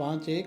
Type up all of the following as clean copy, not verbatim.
5:1।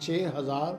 6000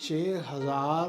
6000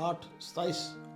8:27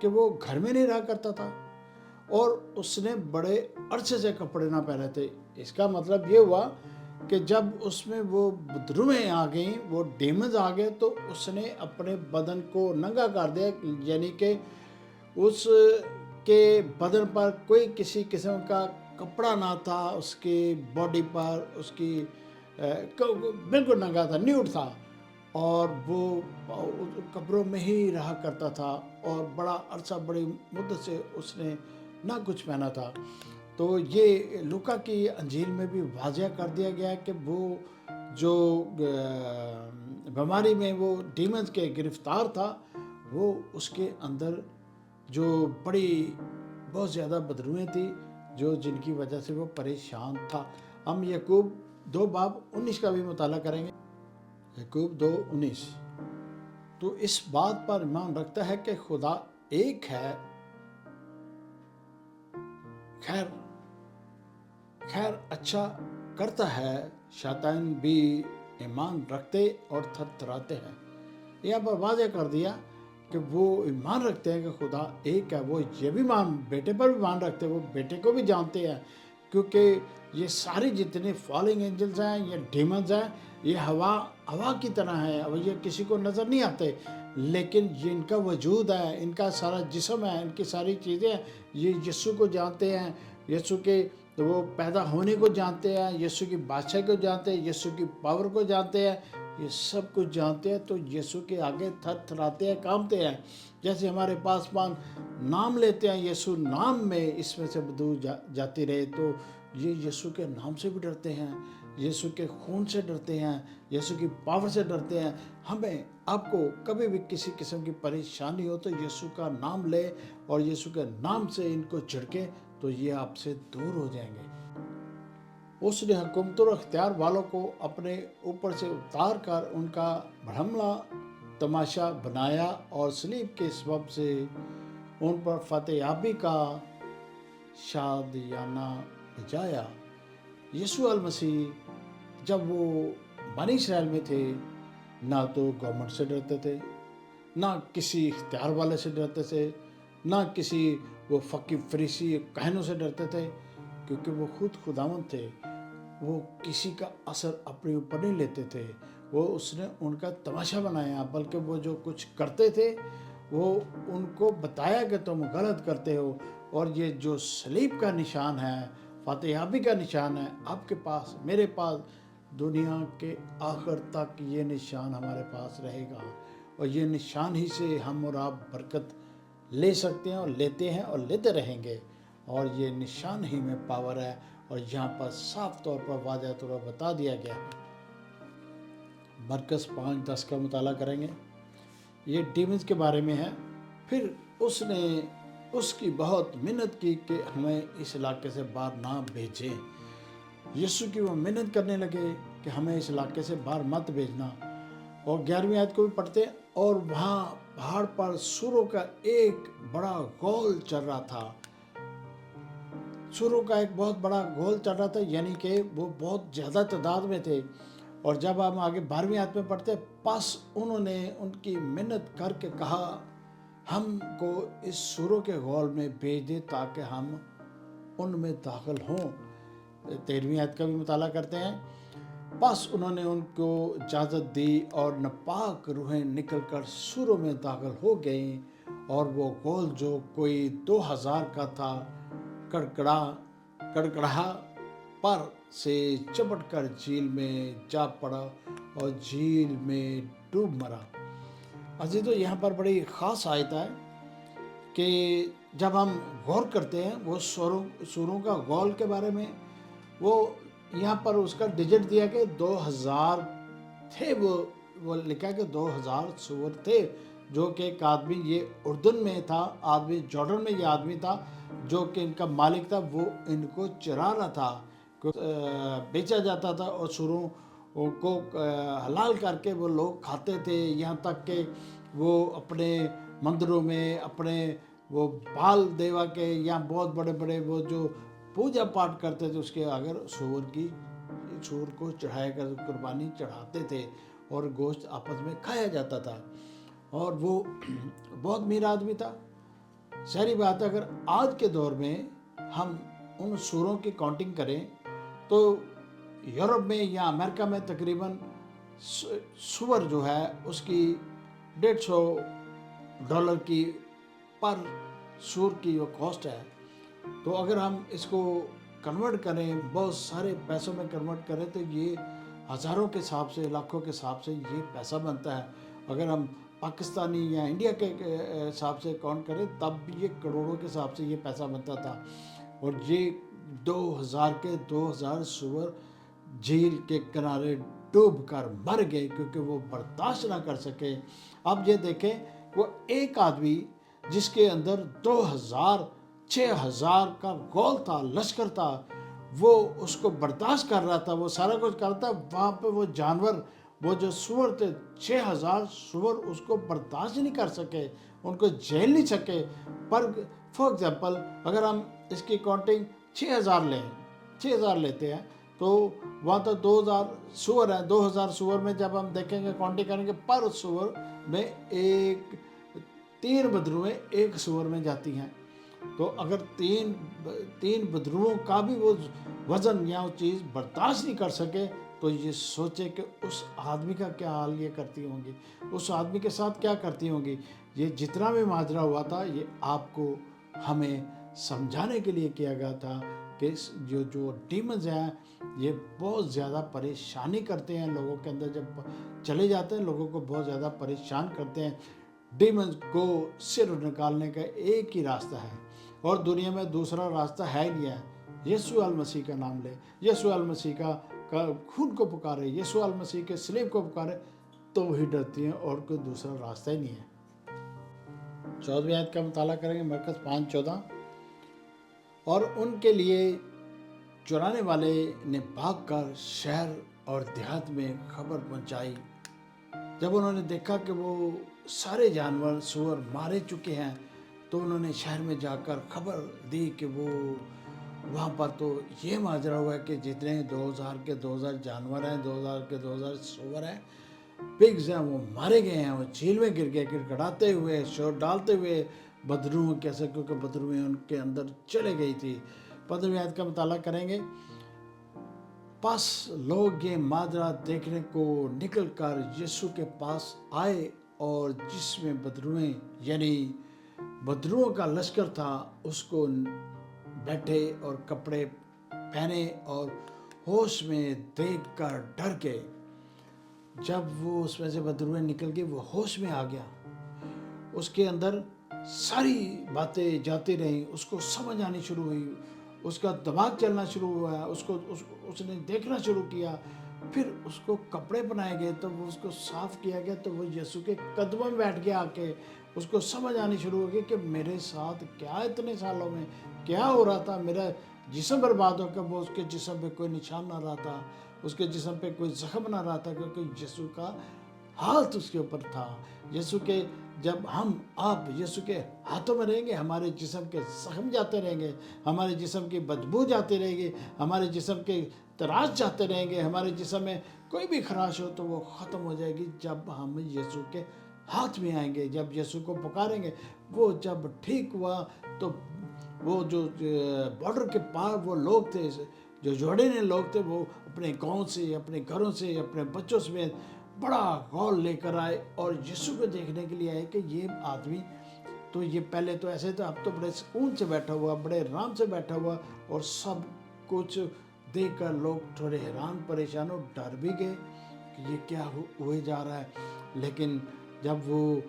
کہ وہ گھر میں نہیں رہا کرتا تھا اور اس نے بڑے عرصے سے کپڑے نہ پہنے تھے۔ اس کا مطلب یہ ہوا کہ جب اس میں وہ بدروہیں آ گئیں، وہ ڈیمنز آ گئے، تو اس نے اپنے بدن کو ننگا کر دیا، یعنی کہ اس کے بدن پر کوئی کسی قسم کا کپڑا نہ تھا، اس کی باڈی پر، اس کی بالکل ننگا تھا، نیوڈ تھا، اور وہ قبروں میں ہی رہا کرتا تھا اور بڑا عرصہ، بڑی مدت سے اس نے نہ کچھ پہنا تھا۔ تو یہ لوکا کی انجیل میں بھی واضح کر دیا گیا ہے کہ وہ جو بیماری میں وہ ڈیمنز کے گرفتار تھا، وہ اس کے اندر جو بڑی بہت زیادہ بدروہیں تھی، جن کی وجہ سے وہ پریشان تھا۔ ہم یعقوب 2:19 کا بھی مطالعہ کریں گے۔ یعقوب 2:19 تو اس بات پر ایمان رکھتا ہے کہ خدا ایک ہے، خیر اچھا کرتا ہے، شیطان بھی ایمان رکھتے اور تھر تھراتے ہیں۔ یہاں پر واضح کر دیا کہ وہ ایمان رکھتے ہیں کہ خدا ایک ہے۔ وہ یہ بھی بیٹے پر بھی ایمان رکھتے ہیں، وہ بیٹے کو بھی جانتے ہیں، کیونکہ یہ ساری جتنے فالنگ اینجلز ہیں، یہ ڈیمنز ہیں، یہ ہوا کی طرح ہیں، اب یہ کسی کو نظر نہیں آتے، لیکن یہ ان کا وجود ہے، ان کا سارا جسم ہے، ان کی ساری چیزیں ہیں، یہ یسوع کو جانتے ہیں، یسوع کے وہ پیدا ہونے کو جانتے ہیں، یسوع کی بادشاہی کو جانتے ہیں، یسوع کی پاور کو جانتے ہیں، یہ سب کچھ جانتے ہیں، تو یسوع کے آگے تھر تھراتے ہیں، کانپتے ہیں۔ جیسے ہمارے پاسبان نام لیتے ہیں، یسوع نام میں اس میں سے بدبو جاتی رہے، تو یہ یسوع کے نام سے بھی ڈرتے ہیں، یسوع کے خون سے ڈرتے ہیں، یسوع کی پاور سے ڈرتے ہیں۔ ہمیں آپ کو کبھی بھی کسی قسم کی پریشانی ہو تو یسوع کا نام لے اور یسوع کے نام سے ان کو جھڑکے، تو یہ آپ سے دور ہو جائیں گے۔ اس نے حکومت اور اختیار والوں کو اپنے اوپر سے اتار کر ان کا بھڑملا تماشا بنایا اور صلیب کے سبب سے ان پر فتح یابی کا شادیانہ بجایا۔ یسوع المسیح جب وہ بنی اسرائیل میں تھے، نہ تو گورنمنٹ سے ڈرتے تھے، نہ کسی اختیار والے سے ڈرتے تھے، نہ کسی وہ فقی فریسی کہنوں سے ڈرتے تھے، کیونکہ وہ خود خداوند تھے۔ وہ کسی کا اثر اپنے اوپر نہیں لیتے تھے، وہ اس نے ان کا تماشا بنایا، بلکہ وہ جو کچھ کرتے تھے وہ ان کو بتایا کہ تم غلط کرتے ہو، اور یہ جو صلیب کا نشان ہے، فتح یابی کا نشان ہے، آپ کے پاس، میرے پاس، دنیا کے آخر تک یہ نشان ہمارے پاس رہے گا، اور یہ نشان ہی سے ہم اور آپ برکت لے سکتے ہیں اور لیتے ہیں اور لیتے رہیں گے، اور یہ نشان ہی میں پاور ہے، اور یہاں پر صاف طور پر واضح طور پر بتا دیا گیا ہے۔ مرکز 5:10 کا مطالعہ کریں گے، یہ ڈیمنز کے بارے میں ہے۔ پھر اس نے اس کی بہت منت کی کہ ہمیں اس علاقے سے باہر نہ بھیجیں۔ یسوع کی وہ منت کرنے لگے کہ ہمیں اس علاقے سے باہر مت بھیجنا، اور 11ویں آیت کو بھی پڑھتے ہیں، اور وہاں پہاڑ پر سوروں کا ایک بڑا گول چل رہا تھا۔ سوروں کا ایک بہت بڑا گول چل رہا تھا، یعنی کہ وہ بہت زیادہ تعداد میں تھے، اور جب ہم آگے 12ویں آیت میں پڑھتے ہیں، پس انہوں نے ان کی منت کر کے کہا ہم کو اس سوروں کے گول میں بھیج دے تاکہ ہم ان میں داخل ہوں۔ 13ویں آیت کا بھی مطالعہ کرتے ہیں۔ پس انہوں نے ان کو اجازت دی اور ناپاک روحیں نکل کر سوروں میں داخل ہو گئیں، اور وہ گول جو کوئی 2000 کا تھا کڑکڑا پر سے چپٹ کر جھیل میں جا پڑا اور جھیل میں ڈوب مرا۔ عزیزو، یہاں پر بڑی خاص آیت ہے کہ جب ہم غور کرتے ہیں وہ سوروں کا گول کے بارے میں، وہ یہاں پر اس کا ڈیجٹ دیا کہ 2000 تھے، وہ لکھا کہ 2000 سور تھے، جو کہ ایک آدمی، یہ اردن میں تھا آدمی، جارڈن میں یہ آدمی تھا جو کہ ان کا مالک تھا، وہ ان کو چرا رہا تھا، بیچا جاتا تھا، اور سوروں کو حلال کر کے وہ لوگ کھاتے تھے، یہاں تک کہ وہ اپنے مندروں میں اپنے وہ بال دیوا کے یا بہت بڑے بڑے وہ جو پوجا پاٹ کرتے تھے اس کے اگر سور کو چڑھایا کر قربانی چڑھاتے تھے، اور گوشت آپس میں کھایا جاتا تھا، اور وہ بہت امیر آدمی تھا، ظاہری بات ہے اگر آج کے دور میں ہم ان سوروں کی کاؤنٹنگ کریں تو یورپ میں یا امریکہ میں تقریباً سور جو ہے اس کی $150 کی پر سور کی وہ کاسٹ ہے. تو اگر ہم اس کو کنورٹ کریں بہت سارے پیسوں میں کنورٹ کریں تو یہ ہزاروں کے حساب سے لاکھوں کے حساب سے یہ پیسہ بنتا ہے. اگر ہم پاکستانی یا انڈیا کے حساب سے کاؤنٹ کریں تب بھی یہ کروڑوں کے حساب سے یہ پیسہ بنتا تھا. اور یہ 2000 سور جھیل کے کنارے ڈوب کر مر گئے کیونکہ وہ برداشت نہ کر سکے. اب یہ دیکھیں وہ ایک آدمی جس کے اندر 6,000 کا گول تھا، لشکر تھا، وہ اس کو برداشت کر رہا تھا، وہ سارا کچھ کرتا. وہاں پہ وہ جانور وہ جو سور تھے 6,000 سور اس کو برداشت نہیں کر سکے، ان کو جھیل نہیں سکے. پر فار ایگزامپل اگر ہم اس کی کاؤنٹنگ 6,000 لیتے ہیں تو وہاں تو 2,000 سور ہیں. 2,000 سور میں جب ہم دیکھیں گے کاؤنٹنگ کریں گے پر سور میں 3 بدرویں ایک سور میں جاتی ہیں. تو اگر تین بدروؤں کا بھی وہ وزن یا وہ چیز برداشت نہیں کر سکے تو یہ سوچے کہ اس آدمی کا کیا حال یہ کرتی ہوں گی، اس آدمی کے ساتھ کیا کرتی ہوں گی. یہ جتنا بھی ماجرا ہوا تھا یہ آپ کو ہمیں سمجھانے کے لیے کیا گیا تھا کہ جو ڈیمنز ہیں یہ بہت زیادہ پریشانی کرتے ہیں لوگوں کے اندر. جب چلے جاتے ہیں لوگوں کو بہت زیادہ پریشان کرتے ہیں. ڈیمنز کو صرف نکالنے کا ایک ہی راستہ ہے اور دنیا میں دوسرا راستہ ہے ہی نہیں ہے. یسوع المسیح کا نام لے، یسوع المسیح کا خون کو پکارے، یسوع المسیح کے صلیب کو پکارے تو وہی ڈرتی ہیں اور کوئی دوسرا راستہ ہی نہیں ہے. 14ویں آیت کا مطالعہ کریں گے، مرکز 5:14. اور ان کے لیے چرانے والے نے بھاگ کر شہر اور دیہات میں خبر پہنچائی. جب انہوں نے دیکھا کہ وہ سارے جانور سور مارے چکے ہیں تو انہوں نے شہر میں جا کر خبر دی کہ وہاں پر تو یہ ماجرا ہوا ہے کہ جتنے 2,000 جانور ہیں، 2,000 سور ہیں، پگز ہیں، وہ مارے گئے ہیں، وہ جھیل میں گر گئے گڑگڑاتے ہوئے، شور ڈالتے ہوئے. بدروؤں کیسے کیونکہ بدرویں ان کے اندر چلے گئی تھی. 15ویں آیت کا مطالعہ کریں گے. پس لوگ یہ ماجرا دیکھنے کو نکل کر یسوع کے پاس آئے اور جس میں بدرویں یعنی بدروؤں کا لشکر تھا اس کو بیٹھے اور کپڑے پہنے اور ہوش میں دیکھ کر ڈر گئے. جب وہ اس میں سے بدرویں نکل گئی وہ ہوش میں آ گیا، اس کے اندر ساری باتیں جاتی رہیں، اس کو سمجھ آنی شروع ہوئی، اس کا دماغ چلنا شروع ہوا، اس نے دیکھنا شروع کیا. پھر اس کو کپڑے بنائے گئے تو وہ اس کو صاف کیا گیا تو وہ یسوع کے قدموں میں بیٹھ گیا. آ کے اس کو سمجھ آنی شروع ہو گئی کہ میرے ساتھ کیا اتنے سالوں میں کیا ہو رہا تھا. میرا جسم برباد ہو کر وہ اس کے جسم پہ کوئی نشان نہ رہا تھا، اس کے جسم پہ کوئی زخم نہ رہا تھا کیونکہ یسوع کا ہاتھ اس کے اوپر تھا. یسوع کے جب آپ یسوع کے ہاتھوں میں رہیں گے ہمارے جسم کے زخم جاتے رہیں گے، ہمارے جسم کی بدبو جاتی رہے گی، ہمارے جسم کے تراش جاتے رہیں گے، ہمارے جسم میں کوئی بھی خراش ہو تو وہ ختم ہو جائے گی جب ہم یسوع کے ہاتھ میں آئیں گے، جب یسوع کو پکاریں گے. وہ جب ٹھیک ہوا تو وہ جو بارڈر کے پار وہ لوگ تھے جو جوڑے لوگ تھے وہ اپنے گاؤں سے، اپنے گھروں سے، اپنے بچوں سے بڑا غول لے کر آئے اور یسوع کو دیکھنے کے لیے آئے کہ یہ آدمی تو یہ پہلے تو ایسے تھا، اب تو بڑے سکون سے بیٹھا ہوا، بڑے آرام سے بیٹھا ہوا. اور سب کچھ دیکھ کر لوگ تھوڑے حیران پریشان اور ڈر بھی گئے کہ یہ کیا ہوئے جا رہا ہے. لیکن جب وہ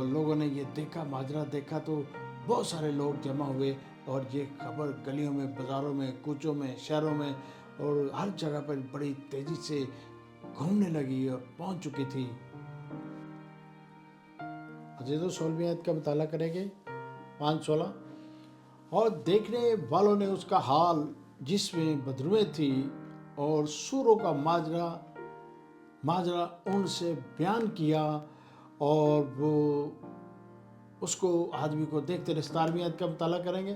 لوگوں نے یہ دیکھا، ماجرا دیکھا تو بہت سارے لوگ جمع ہوئے اور یہ خبر گلیوں میں، بازاروں میں، کوچوں میں، شہروں میں اور ہر جگہ پر بڑی تیزی سے گھومنے لگی اور پہنچ چکی تھی. عزیزو 16ویں آیت کا مطالعہ کریں گے، 5:16. اور دیکھنے والوں نے اس کا حال جس میں بدرویں تھی اور سوروں کا ماجرا ان سے بیان کیا اور وہ اس کو آدمی کو دیکھتے رہے. 17ویں آیت کا مطالعہ کریں گے.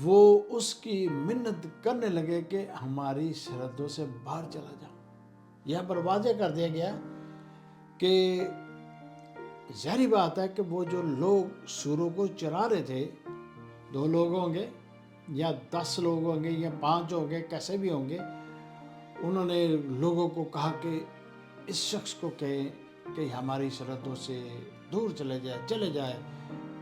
وہ اس کی منت کرنے لگے کہ ہماری سرحدوں سے باہر چلا جا. یہاں پر واضح کر دیا گیا کہ ظاہری بات ہے کہ وہ جو لوگ سوروں کو چرا رہے تھے، 2 لوگ ہوں گے یا 10 لوگ ہوں گے یا 5 ہوں گے، کیسے بھی ہوں گے، انہوں نے لوگوں کو کہا کہ اس شخص کو کہیں کہ ہماری سرحدوں سے دور چلے جائے،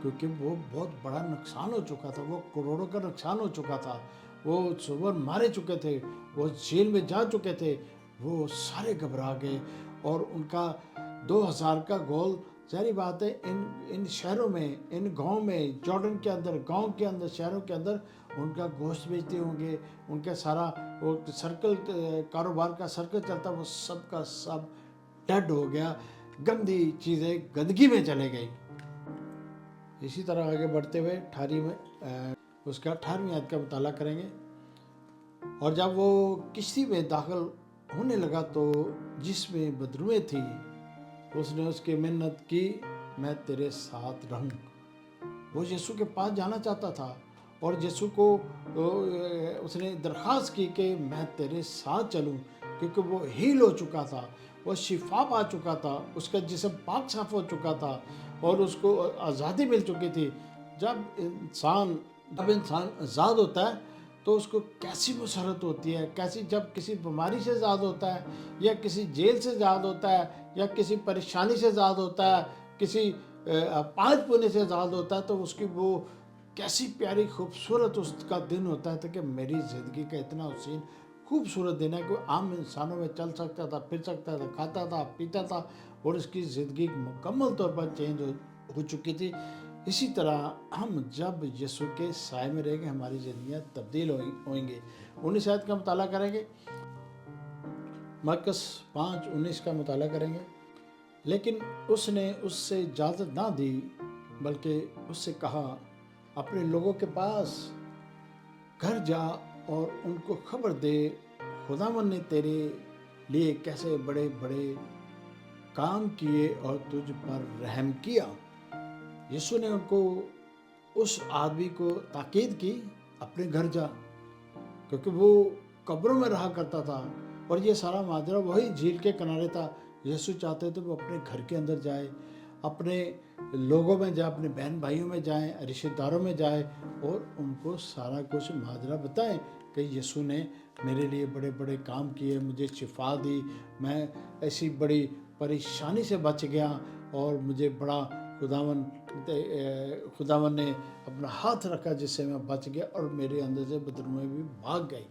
کیونکہ وہ بہت بڑا نقصان ہو چکا تھا، وہ کروڑوں کا نقصان ہو چکا تھا، وہ صبح مارے چکے تھے، وہ جیل میں جا چکے تھے، وہ سارے گھبرا گئے، اور ان کا 2000 کا گول، ظاہری بات ہے ان شہروں میں، ان گاؤں میں، جارڈن کے اندر، گاؤں کے اندر، شہروں کے اندر ان کا گوشت بیچتے ہوں گے، ان کا سارا وہ سرکل، کاروبار کا سرکل چلتا، وہ سب کا سب ڈیڈ ہو گیا، گندی چیزیں گندگی میں چلے گئی۔ اسی طرح آگے بڑھتے ہوئے 18ویں آیت کا مطالعہ کریں گے۔ اور جب وہ کشتی میں داخل ہونے لگا تو جس میں بدرویں تھی، اس نے اس کی منت کی، میں تیرے ساتھ رہوں۔ وہ یسوع کے پاس جانا چاہتا تھا، اور یسوع کو اس نے درخواست کی کہ میں تیرے ساتھ چلوں، کیونکہ وہ ہیل ہو چکا تھا، وہ شفا پا چکا تھا، اس کا جسم پاک صاف ہو چکا تھا، اور اس کو آزادی مل چکی تھی۔ جب انسان آزاد ہوتا ہے تو اس کو کیسی مسرت ہوتی ہے، کیسی، جب کسی بیماری سے آزاد ہوتا ہے، یا کسی جیل سے آزاد ہوتا ہے، یا کسی پریشانی سے آزاد ہوتا ہے، کسی پانچ پونے سے آزاد ہوتا ہے، تو اس کی وہ کیسی پیاری خوبصورت اس کا دن ہوتا ہے کہ میری زندگی کا اتنا حسین خوبصورت دن ہے کہ عام انسانوں میں چل سکتا تھا، پھر سکتا تھا، کھاتا تھا، پیتا تھا، اور اس کی زندگی مکمل طور پر چینج ہو چکی تھی۔ اسی طرح ہم جب یسوع کے سائے میں رہیں گے، ہماری زندگیاں تبدیل ہوئیں گے۔ 19 آیت کا مطالعہ کریں گے، مرکز 5:19 کا مطالعہ کریں گے۔ لیکن اس نے اس سے اجازت نہ دی، بلکہ اس سے کہا، اپنے لوگوں کے پاس گھر جا اور ان کو خبر دے، خداوند نے تیرے لیے کیسے بڑے بڑے کام کیے اور تجھ پر رحم کیا۔ یسوع نے ان کو، اس آدمی کو تاکید کی، اپنے گھر جا، کیونکہ وہ قبروں میں رہا کرتا تھا، اور یہ سارا ماجرا وہی جھیل کے کنارے تھا۔ یسوع چاہتے تھے وہ اپنے گھر کے اندر جائے، اپنے لوگوں میں جائے، اپنے بہن بھائیوں میں جائیں، رشتہ داروں میں جائے، اور ان کو سارا کچھ ماجرا بتائیں کہ یسوع نے میرے لیے بڑے بڑے کام کیے، مجھے شفا دی، میں ایسی بڑی پریشانی سے بچ گیا، اور مجھے بڑا خداوند نے اپنا ہاتھ رکھا جس سے میں بچ گیا، اور میرے اندر سے بدرویں بھی بھاگ گئی۔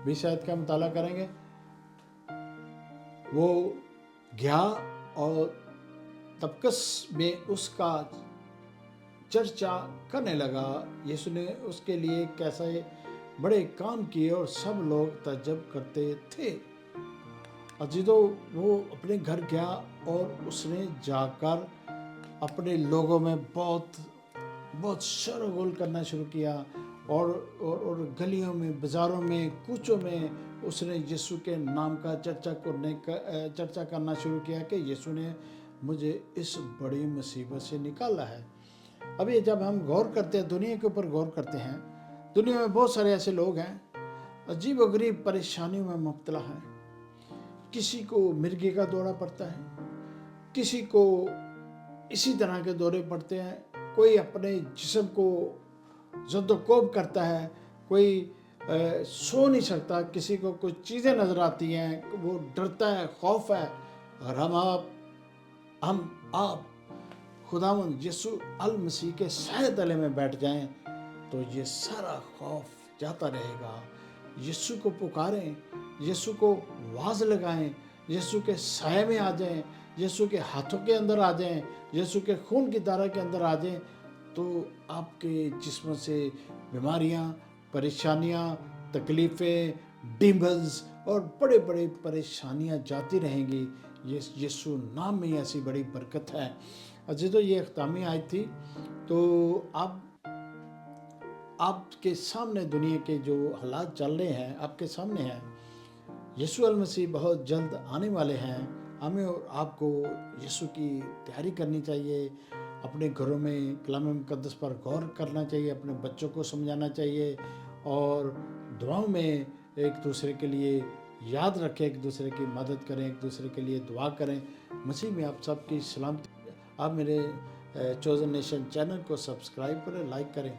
20 آیت کا مطالعہ کریں گے۔ وہ گیا اور دمشق میں اس کا چرچا کرنے لگا، یسوع نے اس کے لیے کیسے بڑے کام کیے، اور سب لوگ تعجب کرتے تھے۔ عزیزو، وہ اپنے گھر گیا، اور اس نے جا کر اپنے لوگوں میں بہت شور و غل کرنا شروع کیا، اور گلیوں میں، بازاروں میں، کوچوں میں اس نے یسوع کے نام کا چرچا کرنا شروع کیا کہ یسوع نے مجھے اس بڑی مصیبت سے نکالا ہے۔ ابھی جب ہم غور کرتے ہیں، دنیا کے اوپر غور کرتے ہیں، دنیا میں بہت سارے ایسے لوگ ہیں عجیب و غریب پریشانیوں میں مبتلا ہیں۔ کسی کو مرگی کا دورہ پڑتا ہے، کسی کو اسی طرح کے دورے پڑتے ہیں، کوئی اپنے جسم کو زد و کوب کرتا ہے، کوئی سو نہیں سکتا، کسی کو کچھ چیزیں نظر آتی ہیں، وہ ڈرتا ہے، خوف ہے۔ اور ہم آپ خداوند یسوع المسیح کے سائے تلے میں بیٹھ جائیں تو یہ سارا خوف جاتا رہے گا۔ یسوع کو پکاریں، یسوع کو آواز لگائیں، یسوع کے سائے میں آ جائیں، یسوع کے ہاتھوں کے اندر آ جائیں، یسوع کے خون کی دھارا کے اندر آ جائیں، تو آپ کے جسم سے بیماریاں، پریشانیاں، تکلیفیں، ڈیمنز اور بڑے بڑے پریشانیاں جاتی رہیں گی۔ یسوع نام میں ایسی بڑی برکت ہے۔ عزیزو، یہ اختتامی آیت تھی۔ تو آپ کے سامنے دنیا کے جو حالات چل رہے ہیں آپ کے سامنے ہیں۔ یسوع المسیح بہت جلد آنے والے ہیں۔ ہمیں اور آپ کو یسوع کی تیاری کرنی چاہیے، اپنے گھروں میں کلام مقدس پر غور کرنا چاہیے، اپنے بچوں کو سمجھانا چاہیے، اور دعاؤں میں ایک دوسرے کے لیے یاد رکھیں، ایک دوسرے کی مدد کریں، ایک دوسرے کے لیے دعا کریں۔ مسیح میں آپ سب کی سلامتی آپ میرے چوزن نیشن چینل کو سبسکرائب کریں، لائک کریں